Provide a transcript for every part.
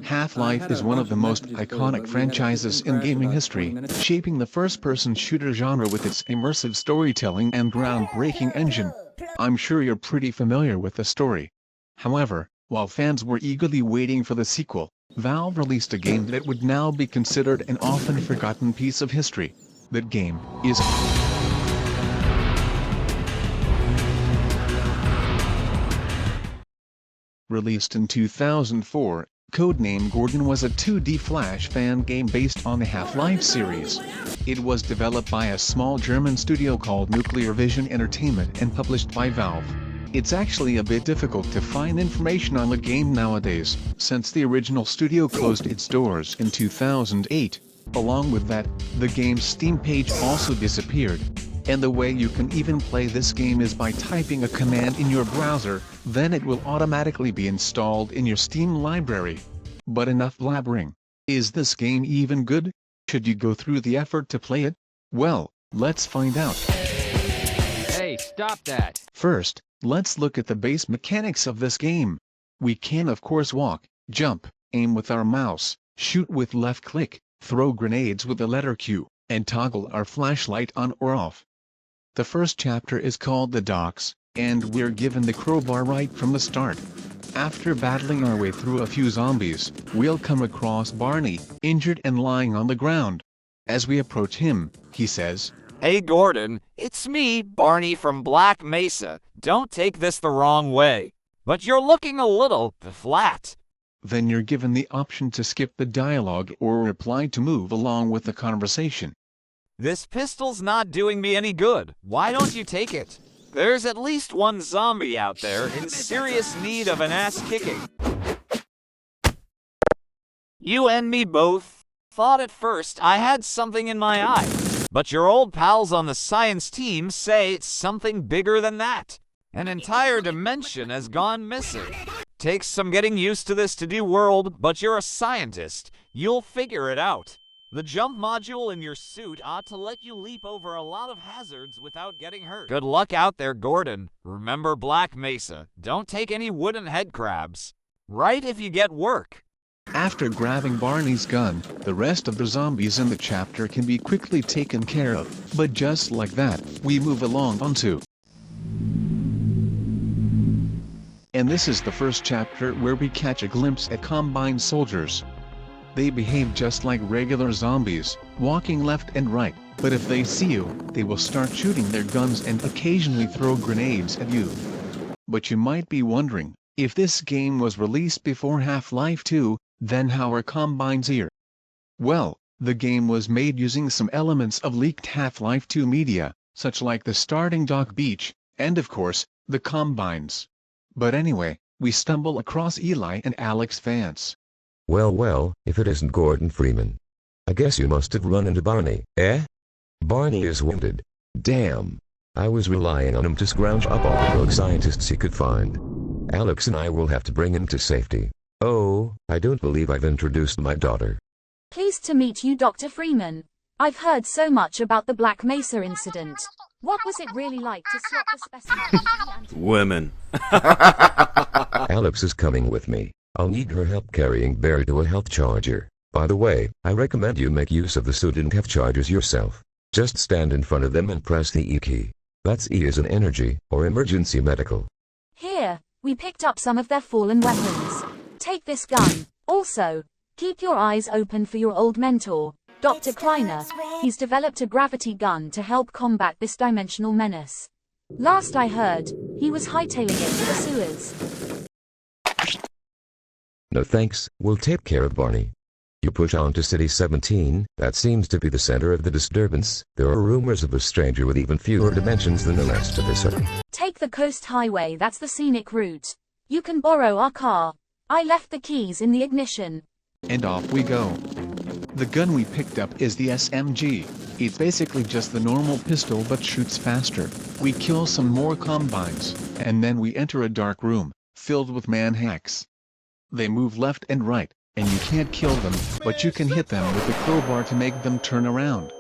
Half-Life is one of the most iconic franchises in gaming history, shaping the first-person shooter genre with its immersive storytelling and groundbreaking engine. I'm sure you're pretty familiar with the story. However, while fans were eagerly waiting for the sequel, Valve released a game that would now be considered an often forgotten piece of history. That game is released in 2004. Codename Gordon was a 2D Flash fan game based on the Half-Life series. It was developed by a small German studio called Nuclear Vision Entertainment and published by Valve. It's actually a bit difficult to find information on the game nowadays, since the original studio closed its doors in 2008. Along with that, the game's Steam page also disappeared. And the way you can even play this game is by typing a command in your browser, then it will automatically be installed in your Steam library. But enough blabbering. Is this game even good? Should you go through the effort to play it? Well, let's find out. Hey, stop that! First, let's look at the base mechanics of this game. We can of course walk, jump, aim with our mouse, shoot with left click, throw grenades with the letter Q, and toggle our flashlight on or off. The first chapter is called The Docks, and we're given the crowbar right from the start. After battling our way through a few zombies, we'll come across Barney, injured and lying on the ground. As we approach him, he says, "Hey Gordon, it's me, Barney from Black Mesa. Don't take this the wrong way, but you're looking a little flat." Then you're given the option to skip the dialogue or reply to move along with the conversation. "This pistol's not doing me any good. Why don't you take it? There's at least one zombie out there in serious need of an ass kicking. You and me both thought at first I had something in my eye, but your old pals on the science team say it's something bigger than that. An entire dimension has gone missing. Takes some getting used to this 2D world, but you're a scientist. You'll figure it out. The jump module in your suit ought to let you leap over a lot of hazards without getting hurt. Good luck out there, Gordon. Remember Black Mesa. Don't take any wooden head crabs. Right if you get work." After grabbing Barney's gun, the rest of the zombies in the chapter can be quickly taken care of, but just like that, we move along onto. And this is the first chapter where we catch a glimpse at Combine soldiers. They behave just like regular zombies, walking left and right, but if they see you, they will start shooting their guns and occasionally throw grenades at you. But you might be wondering, if this game was released before Half-Life 2, then how are Combines here? Well, the game was made using some elements of leaked Half-Life 2 media, such like the starting dock beach, and of course, the Combines. But anyway, we stumble across Eli and Alex Vance. Well, if it isn't Gordon Freeman. I guess you must have run into Barney, eh? Barney is wounded. Damn. I was relying on him to scrounge up all the rogue scientists he could find. Alex and I will have to bring him to safety. Oh, I don't believe I've introduced my daughter. Pleased to meet you, Dr. Freeman. I've heard so much about the Black Mesa incident. What was it really like to swap the specimen? Women. Alex is coming with me. I'll need her help carrying Barry to a health charger. By the way, I recommend you make use of the suit and health chargers yourself. Just stand in front of them and press the E key. That's E as in energy, or emergency medical. Here, we picked up some of their fallen weapons. Take this gun. Also, keep your eyes open for your old mentor, Dr. Kleiner. He's developed a gravity gun to help combat this dimensional menace. Last I heard, he was hightailing it to the sewers. No thanks, we'll take care of Barney. You push on to City 17, that seems to be the center of the disturbance. There are rumors of a stranger with even fewer dimensions than the rest of the city. Take the coast highway, that's the scenic route. You can borrow our car. I left the keys in the ignition. And off we go. The gun we picked up is the SMG. It's basically just the normal pistol but shoots faster. We kill some more Combines, and then we enter a dark room, filled with man-hacks. They move left and right, and you can't kill them, but you can hit them with the crowbar to make them turn around.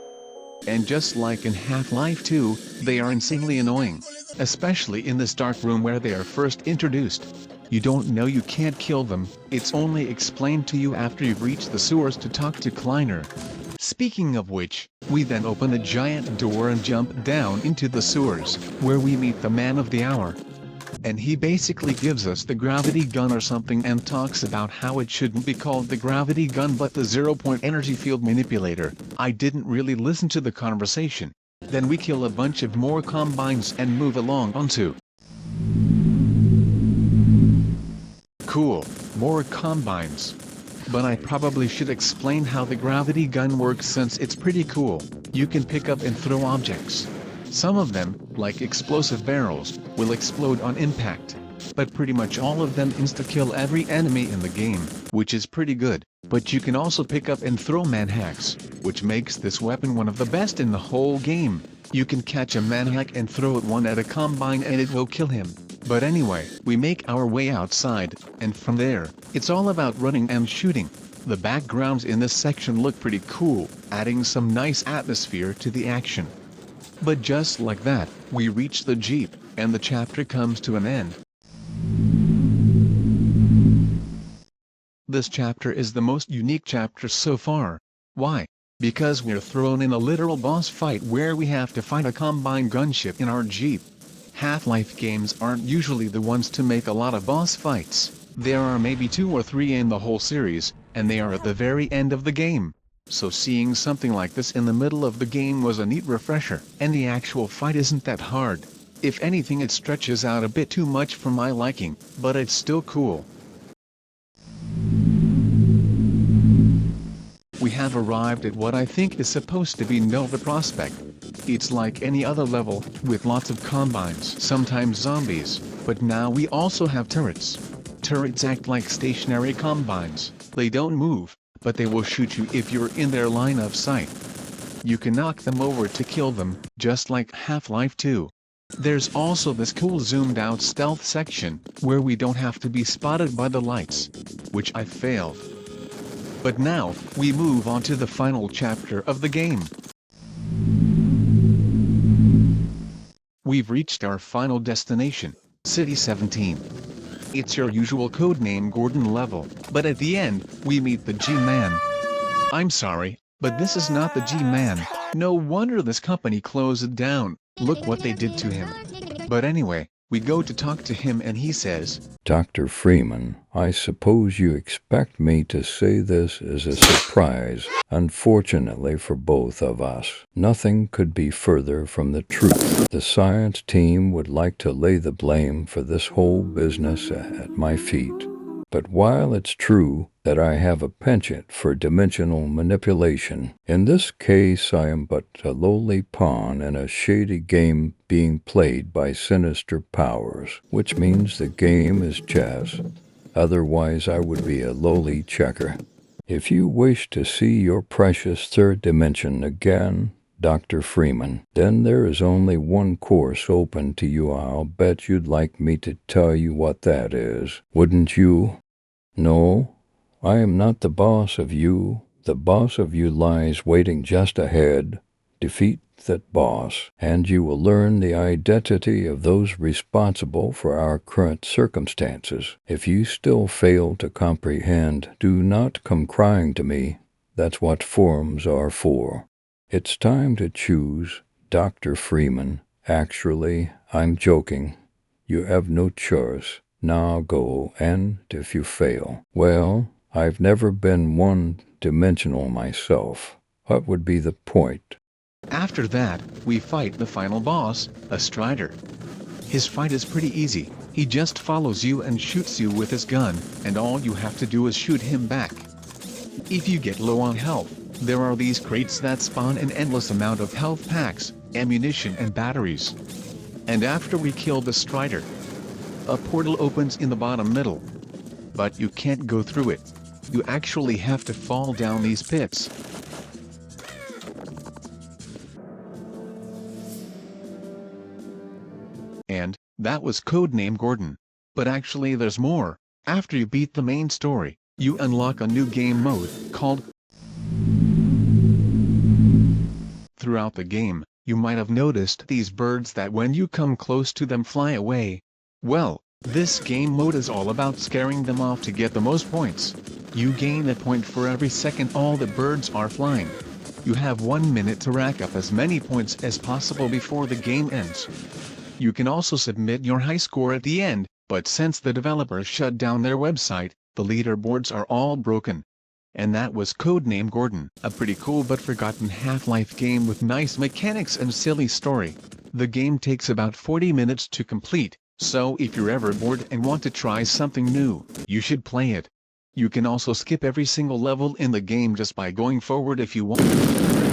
And just like in Half-Life 2, they are insanely annoying, especially in this dark room where they are first introduced. You don't know you can't kill them, it's only explained to you after you've reached the sewers to talk to Kleiner. Speaking of which, we then open a giant door and jump down into the sewers, where we meet the man of the hour. And he basically gives us the gravity gun or something and talks about how it shouldn't be called the gravity gun but the 0-point energy field manipulator. I didn't really listen to the conversation. Then we kill a bunch of more combines and move along onto. Cool, more combines. But I probably should explain how the gravity gun works since it's pretty cool. You can pick up and throw objects. Some of them, like explosive barrels, will explode on impact. But pretty much all of them insta-kill every enemy in the game, which is pretty good. But you can also pick up and throw manhacks, which makes this weapon one of the best in the whole game. You can catch a manhack and throw it one at a combine and it will kill him. But anyway, we make our way outside, and from there, it's all about running and shooting. The backgrounds in this section look pretty cool, adding some nice atmosphere to the action. But just like that, we reach the Jeep, and the chapter comes to an end. This chapter is the most unique chapter so far. Why? Because we're thrown in a literal boss fight where we have to fight a combine gunship in our Jeep. Half-Life games aren't usually the ones to make a lot of boss fights. There are maybe 2 or 3 in the whole series, and they are at the very end of the game. So seeing something like this in the middle of the game was a neat refresher, and the actual fight isn't that hard. If anything, it stretches out a bit too much for my liking, but it's still cool. We have arrived at what I think is supposed to be Nova Prospect. It's like any other level, with lots of combines, sometimes zombies, but now we also have turrets. Turrets act like stationary combines. They don't move, but they will shoot you if you're in their line of sight. You can knock them over to kill them, just like Half-Life 2. There's also this cool zoomed out stealth section, where we don't have to be spotted by the lights, which I failed. But now, we move on to the final chapter of the game. We've reached our final destination, City 17. It's your usual Codename Gordon level, but at the end, we meet the G-Man. I'm sorry, but this is not the G-Man. No wonder this company closed it down. Look what they did to him. But anyway, we go to talk to him and he says, Dr. Freeman, I suppose you expect me to say this as a surprise. Unfortunately for both of us, nothing could be further from the truth. The science team would like to lay the blame for this whole business at my feet. But while it's true that I have a penchant for dimensional manipulation, in this case I am but a lowly pawn in a shady game being played by sinister powers, which means the game is chess. Otherwise I would be a lowly checker. If you wish to see your precious third dimension again, Dr. Freeman, then there is only one course open to you. I'll bet you'd like me to tell you what that is, wouldn't you? No, I am not the boss of you. The boss of you lies waiting just ahead. Defeat that boss, and you will learn the identity of those responsible for our current circumstances. If you still fail to comprehend, do not come crying to me. That's what forums are for. It's time to choose, Dr. Freeman. Actually, I'm joking. You have no choice. Now go, and if you fail, well, I've never been one-dimensional myself. What would be the point? After that, we fight the final boss, a Strider. His fight is pretty easy. He just follows you and shoots you with his gun, and all you have to do is shoot him back. If you get low on health, there are these crates that spawn an endless amount of health packs, ammunition and batteries. And after we kill the Strider, a portal opens in the bottom middle. But you can't go through it. You actually have to fall down these pits. And that was Codename Gordon. But actually there's more. After you beat the main story, you unlock a new game mode called. Throughout the game, you might have noticed these birds that when you come close to them fly away. Well, This game mode is all about scaring them off to get the most points. You gain a point for every second all the birds are flying. You have 1 minute to rack up as many points as possible before the game ends. You can also submit your high score at the end, but since the developers shut down their website, the leaderboards are all broken. And that was Codename Gordon, a pretty cool but forgotten Half-Life game with nice mechanics and silly story. The game takes about 40 minutes to complete, so if you're ever bored and want to try something new, you should play it. You can also skip every single level in the game just by going forward if you want.